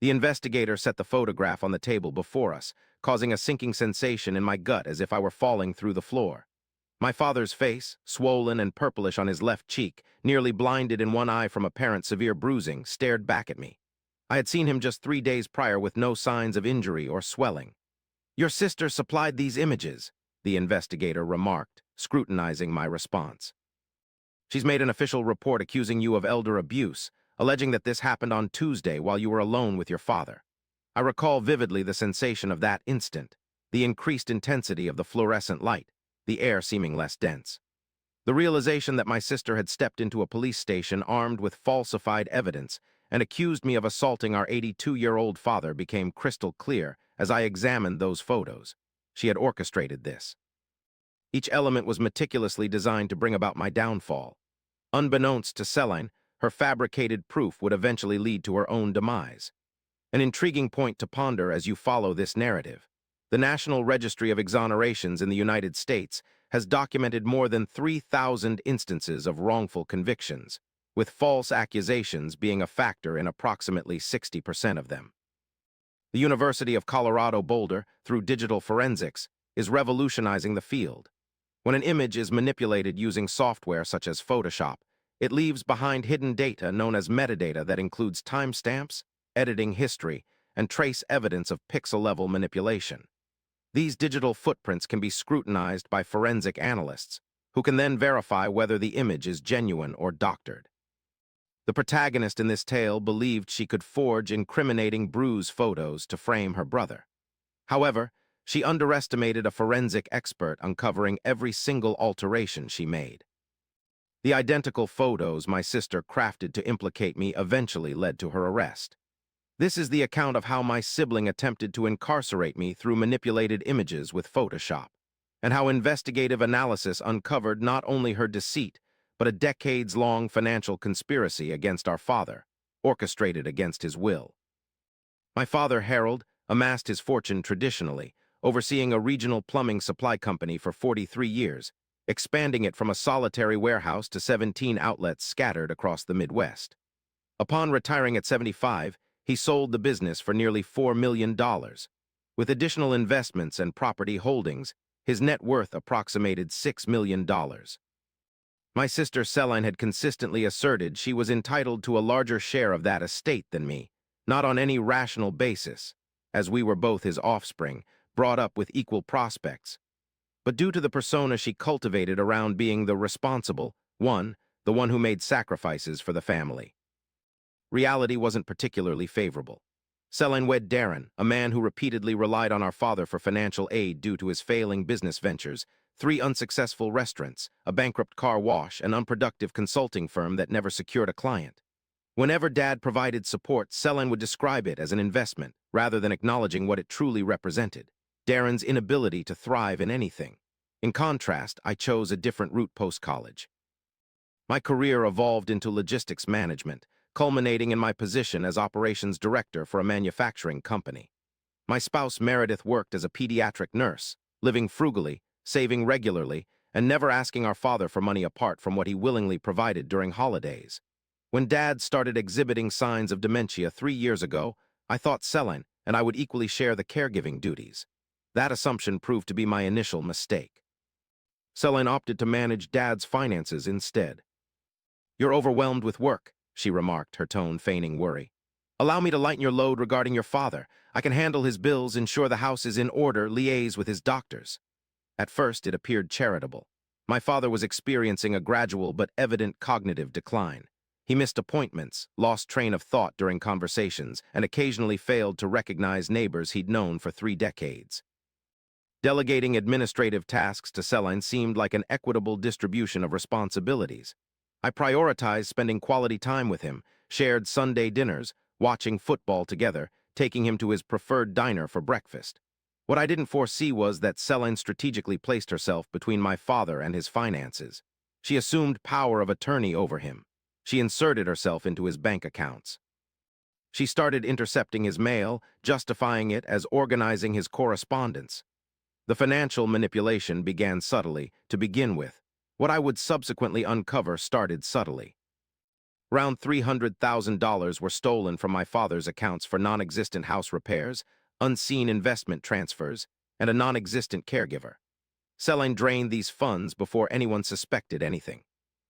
The investigator set the photograph on the table before us, causing a sinking sensation in my gut as if I were falling through the floor. My father's face, swollen and purplish on his left cheek, nearly blinded in one eye from apparent severe bruising, stared back at me. I had seen him just 3 days prior with no signs of injury or swelling. "Your sister supplied these images," the investigator remarked, scrutinizing my response. "She's made an official report accusing you of elder abuse, alleging that this happened on Tuesday while you were alone with your father." I recall vividly the sensation of that instant, the increased intensity of the fluorescent light, the air seeming less dense. The realization that my sister had stepped into a police station armed with falsified evidence and accused me of assaulting our 82-year-old father became crystal clear as I examined those photos. She had orchestrated this. Each element was meticulously designed to bring about my downfall. Unbeknownst to Celine, her fabricated proof would eventually lead to her own demise. An intriguing point to ponder as you follow this narrative. The National Registry of Exonerations in the United States has documented more than 3,000 instances of wrongful convictions, with false accusations being a factor in approximately 60% of them. The University of Colorado Boulder, through digital forensics, is revolutionizing the field. When an image is manipulated using software such as Photoshop, it leaves behind hidden data known as metadata that includes timestamps, editing history, and trace evidence of pixel-level manipulation. These digital footprints can be scrutinized by forensic analysts, who can then verify whether the image is genuine or doctored. The protagonist in this tale believed she could forge incriminating bruise photos to frame her brother. However, she underestimated a forensic expert uncovering every single alteration she made. The identical photos my sister crafted to implicate me eventually led to her arrest. This is the account of how my sibling attempted to incarcerate me through manipulated images with Photoshop, and how investigative analysis uncovered not only her deceit, but a decades-long financial conspiracy against our father, orchestrated against his will. My father, Harold, amassed his fortune traditionally, overseeing a regional plumbing supply company for 43 years, expanding it from a solitary warehouse to 17 outlets scattered across the Midwest. Upon retiring at 75, he sold the business for nearly $4 million. With additional investments and property holdings, his net worth approximated $6 million. My sister Celine had consistently asserted she was entitled to a larger share of that estate than me, not on any rational basis, as we were both his offspring, brought up with equal prospects, but due to the persona she cultivated around being the responsible one, the one who made sacrifices for the family. Reality wasn't particularly favorable. Celine wed Darren, a man who repeatedly relied on our father for financial aid due to his failing business ventures, 3 unsuccessful restaurants, a bankrupt car wash, an unproductive consulting firm that never secured a client. Whenever Dad provided support, Celine would describe it as an investment, rather than acknowledging what it truly represented: Darren's inability to thrive in anything. In contrast, I chose a different route post-college. My career evolved into logistics management, culminating in my position as operations director for a manufacturing company. My spouse Meredith worked as a pediatric nurse, living frugally, saving regularly, and never asking our father for money apart from what he willingly provided during holidays. When Dad started exhibiting signs of dementia 3 years ago, I thought Celine and I would equally share the caregiving duties. That assumption proved to be my initial mistake. Celine opted to manage Dad's finances instead. "You're overwhelmed with work," she remarked, her tone feigning worry. "Allow me to lighten your load regarding your father. I can handle his bills, ensure the house is in order, liaise with his doctors." At first, it appeared charitable. My father was experiencing a gradual but evident cognitive decline. He missed appointments, lost train of thought during conversations, and occasionally failed to recognize neighbors he'd known for 3 decades. Delegating administrative tasks to Celine seemed like an equitable distribution of responsibilities. I prioritized spending quality time with him, shared Sunday dinners, watching football together, taking him to his preferred diner for breakfast. What I didn't foresee was that Celine strategically placed herself between my father and his finances. She assumed power of attorney over him. She inserted herself into his bank accounts. She started intercepting his mail, justifying it as organizing his correspondence. The financial manipulation began subtly, to begin with. What I would subsequently uncover started subtly. Around $300,000 were stolen from my father's accounts for non-existent house repairs, unseen investment transfers, and a non-existent caregiver. Celine drained these funds before anyone suspected anything.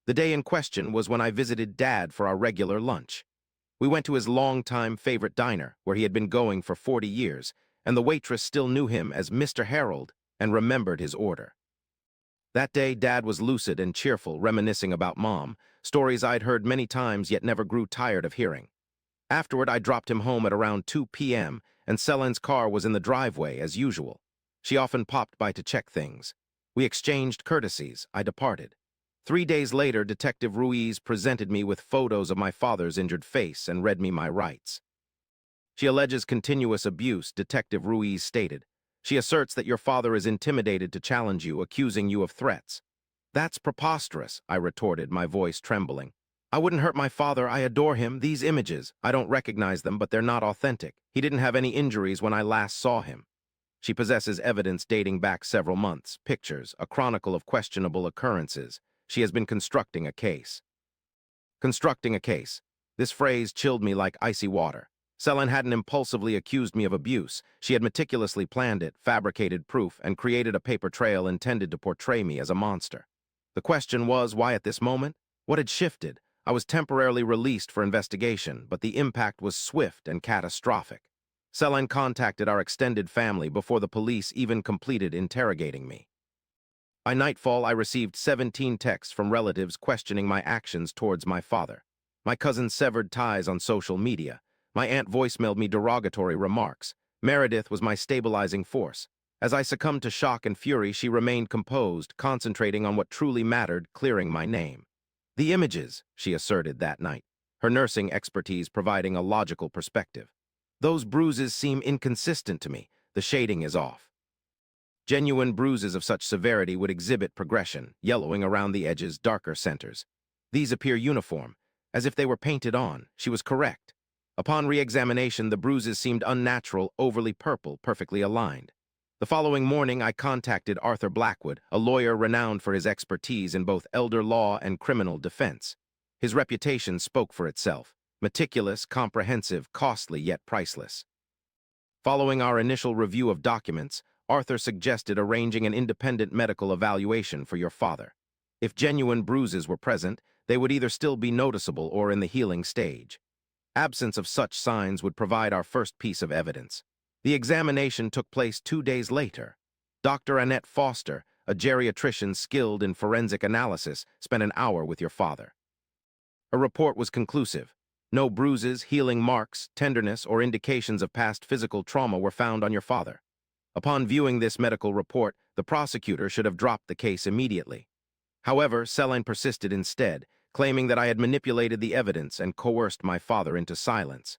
The day in question was when I visited Dad for our regular lunch. We went to his longtime favorite diner, where he had been going for 40 years, and the waitress still knew him as Mr. Harold and remembered his order. That day, Dad was lucid and cheerful, reminiscing about Mom, stories I'd heard many times yet never grew tired of hearing. Afterward, I dropped him home at around 2 p.m., and Celine's car was in the driveway, as usual. She often popped by to check things. We exchanged courtesies. I departed. 3 days later, Detective Ruiz presented me with photos of my father's injured face and read me my rights. She alleges continuous abuse, Detective Ruiz stated. She asserts that your father is intimidated to challenge you, accusing you of threats. That's preposterous, I retorted, my voice trembling. I wouldn't hurt my father. I adore him. These images, I don't recognize them, but they're not authentic. He didn't have any injuries when I last saw him. She possesses evidence dating back several months, pictures, a chronicle of questionable occurrences. She has been constructing a case. Constructing a case. This phrase chilled me like icy water. Celine hadn't impulsively accused me of abuse. She had meticulously planned it, fabricated proof, and created a paper trail intended to portray me as a monster. The question was, why at this moment? What had shifted? I was temporarily released for investigation, but the impact was swift and catastrophic. Celine contacted our extended family before the police even completed interrogating me. By nightfall, I received 17 texts from relatives questioning my actions towards my father. My cousin severed ties on social media. My aunt voicemailed me derogatory remarks. Meredith was my stabilizing force. As I succumbed to shock and fury, she remained composed, concentrating on what truly mattered, clearing my name. The images, she asserted that night, her nursing expertise providing a logical perspective. Those bruises seem inconsistent to me. The shading is off. Genuine bruises of such severity would exhibit progression, yellowing around the edges, darker centers. These appear uniform, as if they were painted on. She was correct. Upon re-examination, the bruises seemed unnatural, overly purple, perfectly aligned. The following morning, I contacted Arthur Blackwood, a lawyer renowned for his expertise in both elder law and criminal defense. His reputation spoke for itself. Meticulous, comprehensive, costly, yet priceless. Following our initial review of documents, Arthur suggested arranging an independent medical evaluation for your father. If genuine bruises were present, they would either still be noticeable or in the healing stage. Absence of such signs would provide our first piece of evidence. The examination took place 2 days later. Dr. Annette Foster, a geriatrician skilled in forensic analysis, spent an hour with your father. Her report was conclusive. No bruises, healing marks, tenderness, or indications of past physical trauma were found on your father. Upon viewing this medical report, the prosecutor should have dropped the case immediately. However, Celine persisted instead, claiming that I had manipulated the evidence and coerced my father into silence.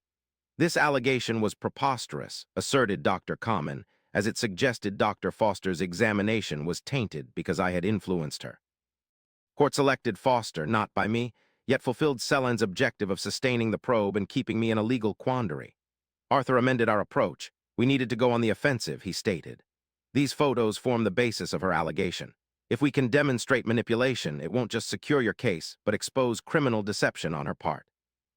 This allegation was preposterous, asserted Dr. Common, as it suggested Dr. Foster's examination was tainted because I had influenced her. Court selected Foster, not by me, yet fulfilled Celine's objective of sustaining the probe and keeping me in a legal quandary. Arthur amended our approach. We needed to go on the offensive, he stated. These photos form the basis of her allegation. If we can demonstrate manipulation, it won't just secure your case, but expose criminal deception on her part.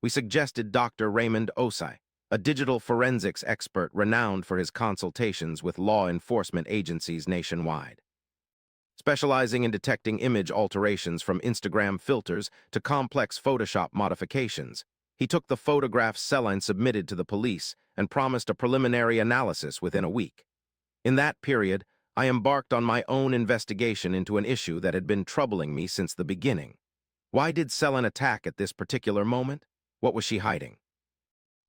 We suggested Dr. Raymond Osai, a digital forensics expert renowned for his consultations with law enforcement agencies nationwide. Specializing in detecting image alterations from Instagram filters to complex Photoshop modifications, he took the photographs Celine submitted to the police and promised a preliminary analysis within a week. In that period, I embarked on my own investigation into an issue that had been troubling me since the beginning. Why did Celine attack at this particular moment? What was she hiding?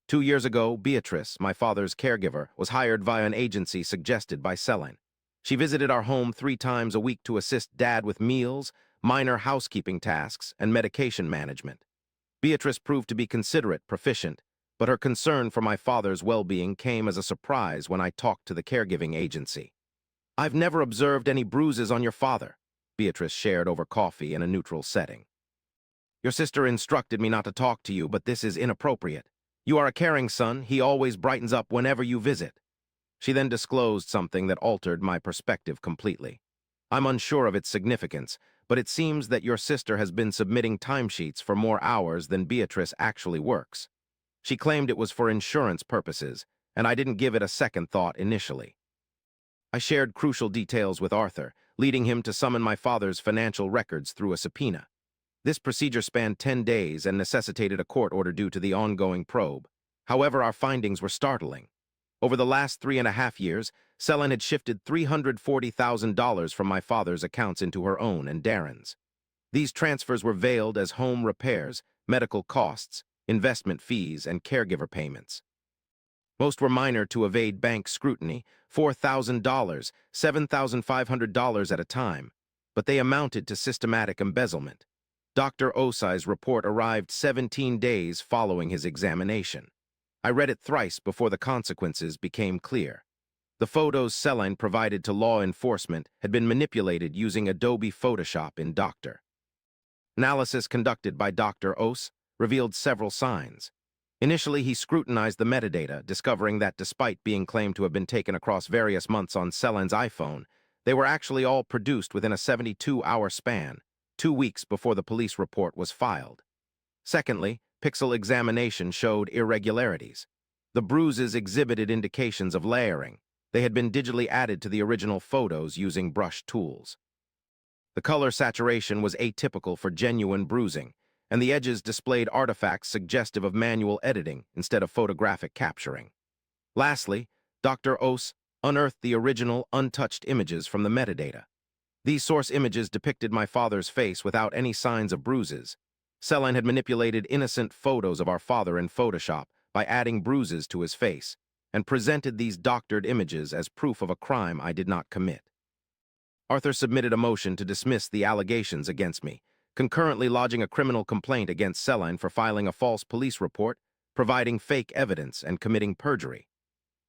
2 years ago, Beatrice, my father's caregiver, was hired via an agency suggested by Celine. She visited our home 3 times a week to assist Dad with meals, minor housekeeping tasks, and medication management. Beatrice proved to be considerate, proficient, but her concern for my father's well-being came as a surprise when I talked to the caregiving agency. "I've never observed any bruises on your father," Beatrice shared over coffee in a neutral setting. "Your sister instructed me not to talk to you, but this is inappropriate. You are a caring son. He always brightens up whenever you visit." She then disclosed something that altered my perspective completely. I'm unsure of its significance, but it seems that your sister has been submitting timesheets for more hours than Beatrice actually works. She claimed it was for insurance purposes, and I didn't give it a second thought initially. I shared crucial details with Arthur, leading him to summon my father's financial records through a subpoena. This procedure spanned 10 days and necessitated a court order due to the ongoing probe. However, our findings were startling. Over the last 3.5 years, Selene had shifted $340,000 from my father's accounts into her own and Darren's. These transfers were veiled as home repairs, medical costs, investment fees, and caregiver payments. Most were minor to evade bank scrutiny, $4,000, $7,500 at a time, but they amounted to systematic embezzlement. Dr. Osai's report arrived 17 days following his examination. I read it thrice before the consequences became clear. The photos Selene provided to law enforcement had been manipulated using Adobe Photoshop in Dr. Analysis conducted by Dr. Os revealed several signs. Initially, he scrutinized the metadata, discovering that despite being claimed to have been taken across various months on Selene's iPhone, they were actually all produced within a 72-hour span, 2 weeks before the police report was filed. Secondly, pixel examination showed irregularities. The bruises exhibited indications of layering. They had been digitally added to the original photos using brush tools. The color saturation was atypical for genuine bruising, and the edges displayed artifacts suggestive of manual editing instead of photographic capturing. Lastly, Dr. Os unearthed the original, untouched images from the metadata. These source images depicted my father's face without any signs of bruises. Selene had manipulated innocent photos of our father in Photoshop by adding bruises to his face, and presented these doctored images as proof of a crime I did not commit. Arthur submitted a motion to dismiss the allegations against me, concurrently lodging a criminal complaint against Selene for filing a false police report, providing fake evidence, and committing perjury.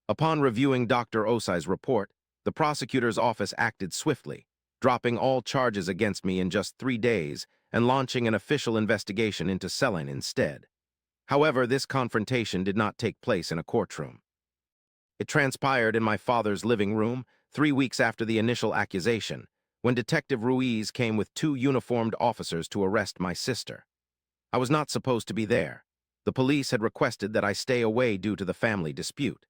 Upon reviewing Dr. Osai's report, the prosecutor's office acted swiftly, dropping all charges against me in just 3 days and launching an official investigation into Selene instead. However, this confrontation did not take place in a courtroom. It transpired in my father's living room 3 weeks after the initial accusation, when Detective Ruiz came with 2 uniformed officers to arrest my sister. I was not supposed to be there. The police had requested that I stay away due to the family dispute.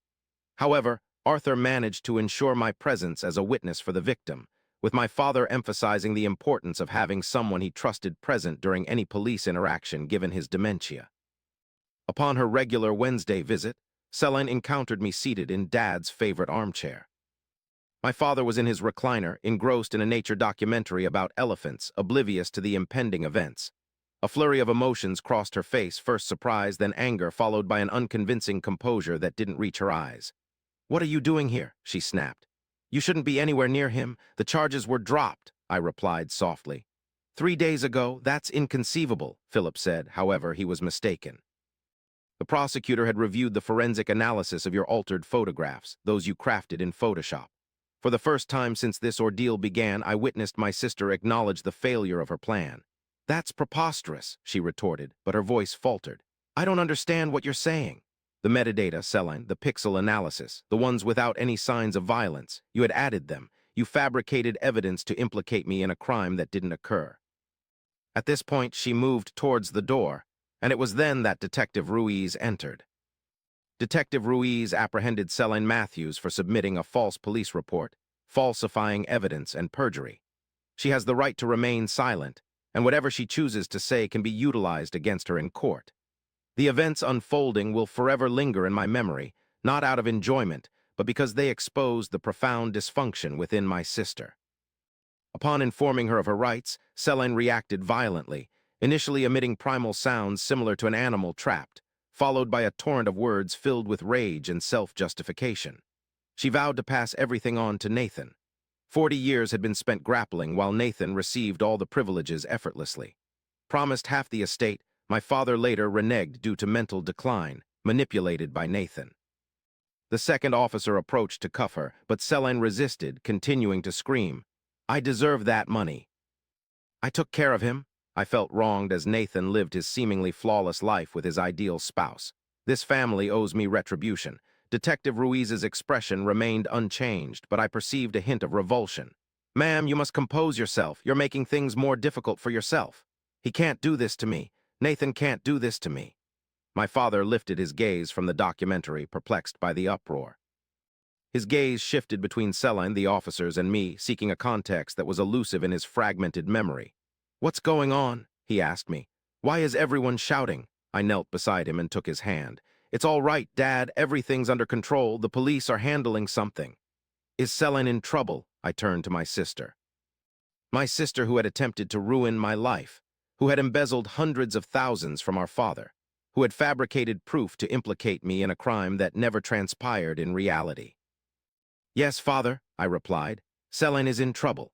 However, Arthur managed to ensure my presence as a witness for the victim, with my father emphasizing the importance of having someone he trusted present during any police interaction given his dementia. Upon her regular Wednesday visit, Selene encountered me seated in Dad's favorite armchair. My father was in his recliner, engrossed in a nature documentary about elephants, oblivious to the impending events. A flurry of emotions crossed her face, first surprise, then anger, followed by an unconvincing composure that didn't reach her eyes. "What are you doing here?" she snapped. "You shouldn't be anywhere near him. The charges were dropped," I replied softly. "3 days ago, that's inconceivable," Philip said. However, he was mistaken. The prosecutor had reviewed the forensic analysis of your altered photographs, those you crafted in Photoshop. For the first time since this ordeal began, I witnessed my sister acknowledge the failure of her plan. "That's preposterous," she retorted, but her voice faltered. "I don't understand what you're saying." "The metadata, Selene, the pixel analysis, the ones without any signs of violence, you had added them. You fabricated evidence to implicate me in a crime that didn't occur." At this point, she moved towards the door, and it was then that Detective Ruiz entered. Detective Ruiz apprehended Selene Matthews for submitting a false police report, falsifying evidence, and perjury. She has the right to remain silent, and whatever she chooses to say can be utilized against her in court. The events unfolding will forever linger in my memory, not out of enjoyment, but because they exposed the profound dysfunction within my sister. Upon informing her of her rights, Selene reacted violently, initially emitting primal sounds similar to an animal trapped, followed by a torrent of words filled with rage and self-justification. She vowed to pass everything on to Nathan. 40 years had been spent grappling while Nathan received all the privileges effortlessly. Promised half the estate, my father later reneged due to mental decline, manipulated by Nathan. The second officer approached to cuff her, but Selene resisted, continuing to scream, "I deserve that money." I took care of him. I felt wronged as Nathan lived his seemingly flawless life with his ideal spouse. This family owes me retribution. Detective Ruiz's expression remained unchanged, but I perceived a hint of revulsion. Ma'am, you must compose yourself. You're making things more difficult for yourself. He can't do this to me. Nathan can't do this to me. My father lifted his gaze from the documentary, perplexed by the uproar. His gaze shifted between Celine, the officers, and me, seeking a context that was elusive in his fragmented memory. "What's going on?" he asked me. "Why is everyone shouting?" I knelt beside him and took his hand. "It's all right, Dad. Everything's under control. The police are handling something." "Is Celine in trouble?" I turned to my sister. My sister who had attempted to ruin my life, who had embezzled hundreds of thousands from our father, who had fabricated proof to implicate me in a crime that never transpired in reality. "Yes, father," I replied. "Celine is in trouble."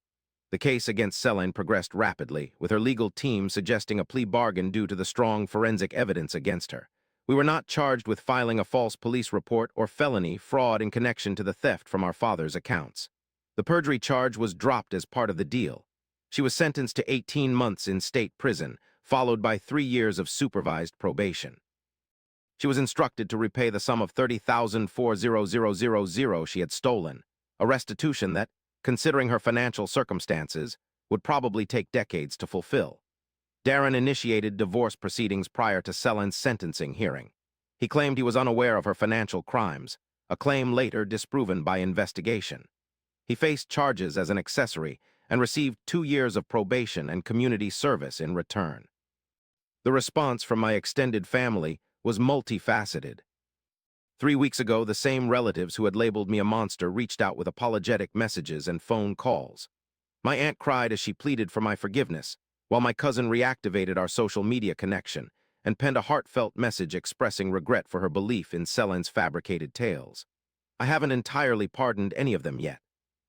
The case against Celine progressed rapidly, with her legal team suggesting a plea bargain due to the strong forensic evidence against her. We were not charged with filing a false police report or felony fraud in connection to the theft from our father's accounts. The perjury charge was dropped as part of the deal. She was sentenced to 18 months in state prison, followed by 3 years of supervised probation. She was instructed to repay the sum of $30,400 she had stolen, a restitution that, considering her financial circumstances, would probably take decades to fulfill. Darren initiated divorce proceedings prior to Celine's sentencing hearing. He claimed he was unaware of her financial crimes, a claim later disproven by investigation. He faced charges as an accessory and received 2 years of probation and community service in return. The response from my extended family was multifaceted. 3 weeks ago, the same relatives who had labeled me a monster reached out with apologetic messages and phone calls. My aunt cried as she pleaded for my forgiveness, while my cousin reactivated our social media connection and penned a heartfelt message expressing regret for her belief in Celine's fabricated tales. I haven't entirely pardoned any of them yet,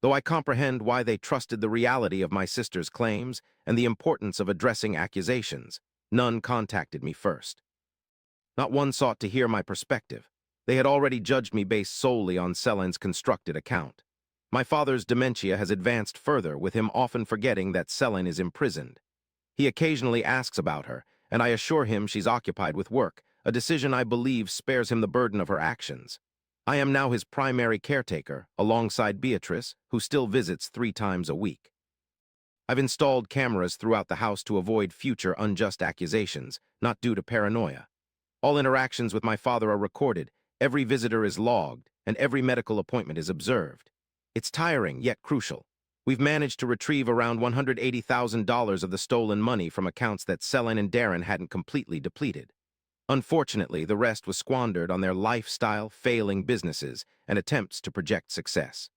though I comprehend why they trusted the reality of my sister's claims and the importance of addressing accusations. None contacted me first. Not one sought to hear my perspective. They had already judged me based solely on Celine's constructed account. My father's dementia has advanced further, with him often forgetting that Celine is imprisoned. He occasionally asks about her, and I assure him she's occupied with work, a decision I believe spares him the burden of her actions. I am now his primary caretaker, alongside Beatrice, who still visits 3 times a week. I've installed cameras throughout the house to avoid future unjust accusations, not due to paranoia. All interactions with my father are recorded, every visitor is logged, and every medical appointment is observed. It's tiring, yet crucial. We've managed to retrieve around $180,000 of the stolen money from accounts that Celine and Darren hadn't completely depleted. Unfortunately, the rest was squandered on their lifestyle, failing businesses, and attempts to project success.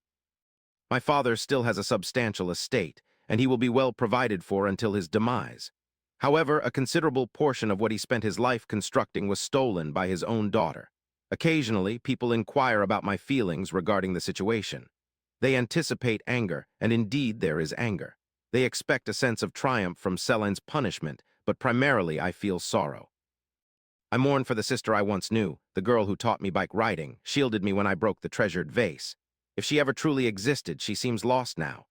My father still has a substantial estate, and he will be well provided for until his demise. However, a considerable portion of what he spent his life constructing was stolen by his own daughter. Occasionally, people inquire about my feelings regarding the situation. They anticipate anger, and indeed there is anger. They expect a sense of triumph from Celine's punishment, but primarily I feel sorrow. I mourn for the sister I once knew, the girl who taught me bike riding, shielded me when I broke the treasured vase. If she ever truly existed, she seems lost now.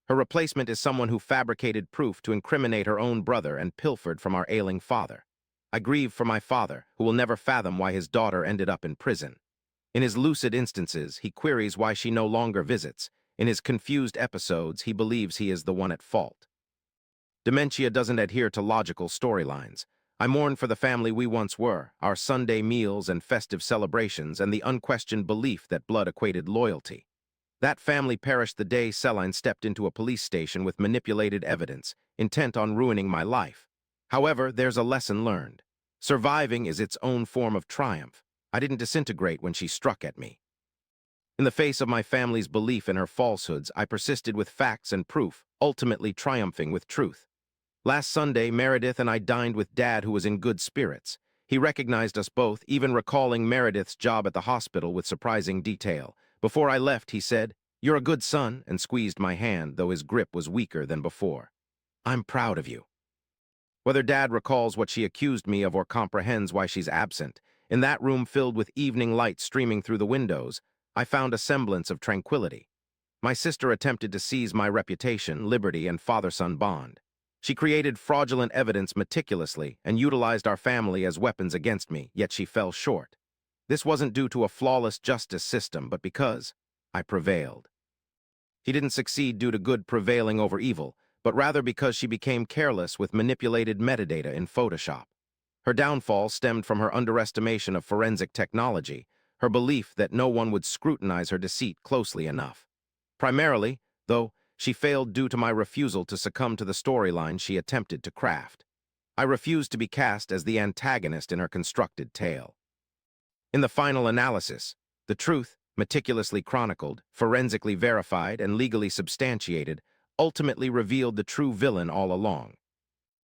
Her replacement is someone who fabricated proof to incriminate her own brother and pilfered from our ailing father. I grieve for my father, who will never fathom why his daughter ended up in prison. In his lucid instances, he queries why she no longer visits. In his confused episodes, he believes he is the one at fault. Dementia doesn't adhere to logical storylines. I mourn for the family we once were, our Sunday meals and festive celebrations, and the unquestioned belief that blood equated loyalty. That family perished the day Celine stepped into a police station with manipulated evidence, intent on ruining my life. However, there's a lesson learned. Surviving is its own form of triumph. I didn't disintegrate when she struck at me. In the face of my family's belief in her falsehoods, I persisted with facts and proof, ultimately triumphing with truth. Last Sunday, Meredith and I dined with Dad, who was in good spirits. He recognized us both, even recalling Meredith's job at the hospital with surprising detail. Before I left, he said, "You're a good son," and squeezed my hand, though his grip was weaker than before. "I'm proud of you." Whether Dad recalls what she accused me of or comprehends why she's absent, in that room filled with evening light streaming through the windows, I found a semblance of tranquility. My sister attempted to seize my reputation, liberty, and father-son bond. She created fraudulent evidence meticulously and utilized our family as weapons against me, yet she fell short. This wasn't due to a flawless justice system, but because I prevailed. She didn't succeed due to good prevailing over evil, but rather because she became careless with manipulated metadata in Photoshop. Her downfall stemmed from her underestimation of forensic technology, her belief that no one would scrutinize her deceit closely enough. Primarily, though, she failed due to my refusal to succumb to the storyline she attempted to craft. I refused to be cast as the antagonist in her constructed tale. In the final analysis, the truth, meticulously chronicled, forensically verified, and legally substantiated, ultimately revealed the true villain all along.